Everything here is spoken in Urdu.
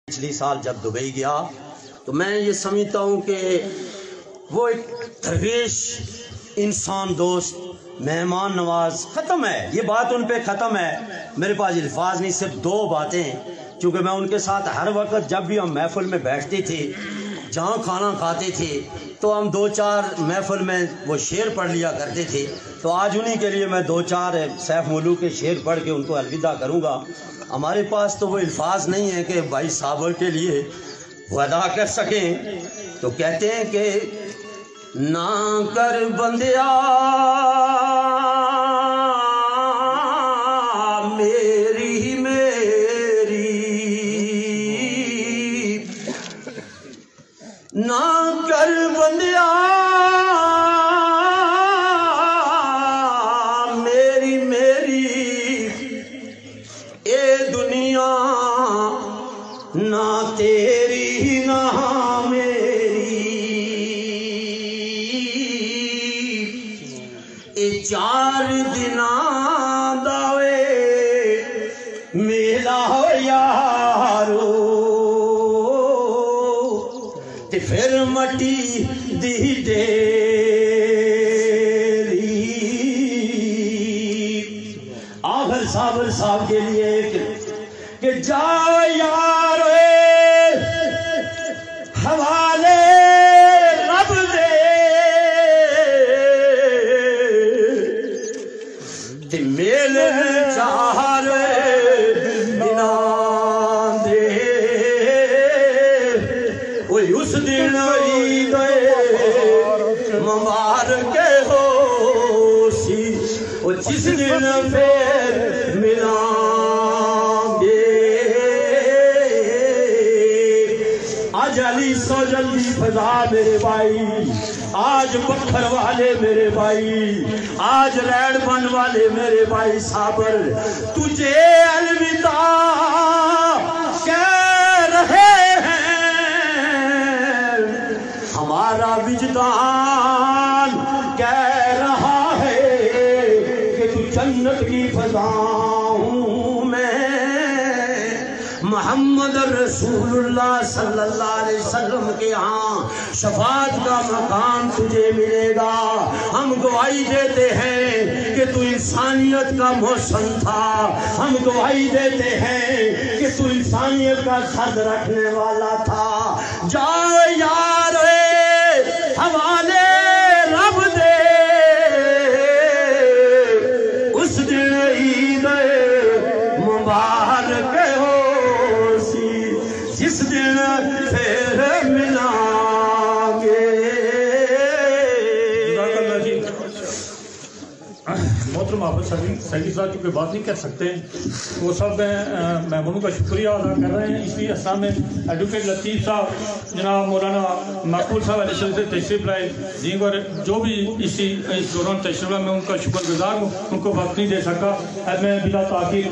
پچھلی سال جب دبئی گیا تو میں یہ سمجھتا ہوں کہ وہ ایک درویش انسان دوست مہمان نواز ختم ہے، یہ بات ان پہ ختم ہے۔ میرے پاس الفاظ نہیں، صرف دو باتیں ہیں، چونکہ میں ان کے ساتھ ہر وقت جب بھی ہم محفل میں بیٹھتے تھے، جہاں کھانا کھاتے تھے، تو ہم دو چار محفل میں وہ شعر پڑھ لیا کرتے تھے۔ تو آج انہی کے لیے میں دو چار سیف ملوک کے شعر پڑھ کے ان کو الوداع کروں گا۔ ہمارے پاس تو وہ الفاظ نہیں ہیں کہ بھائی صابر کے لیے وہ ادا کر سکیں، تو کہتے ہیں کہ نہ کر بندیا میری نہ کر بندیا میری اے دنیا نہ تیری نہ میری، اے چار دناں داوے میلا ہو یارو تے پھر مٹی دی ڈیری، آخر صابر صاحب کے لیے کہ جا یار حوالے رب دے تے میلے چار دناں دے، وہی اس دن عید مبارک ہو سی، وہ جس دن پھر ملیں گے۔ آج علی سو جلدی فضا میرے بھائی، آج پتھر والے میرے بھائی، آج ریڑ بن والے میرے بھائی صابر، تجھے الوداع کہہ رہے ہیں، ہمارا وجدان کہہ رہا ہے کہ تو جنت کی فضاؤں میں محمد رسول اللہ صلی اللہ علیہ وسلم کے ہاں شفاعت کا مقام تجھے ملے گا۔ ہم گواہی دیتے ہیں کہ تو انسانیت کا محسن تھا، ہم گواہی دیتے ہیں کہ تو انسانیت کا سر رکھنے والا تھا۔ جاؤ یار حوالے رب دے اس دن عید مبارک ہو سی، جس دن پھر ملیں گے۔ محترم حافظ سعید صاحب چونکہ بات نہیں کر سکتے، وہ سب مہمانوں کا شکریہ ادا کر رہے ہیں۔ اس لیے اسلام میں ایڈوکیٹ لطیف صاحب، جناب مولانا مقبول صاحب علیہ السلام سے تشریف لائے، جن کو جو بھی اس دوران تشریف لائے، میں ان کا شکر گزار ہوں، ان کو وقت نہیں دے سکا۔ میں بلا تاخیر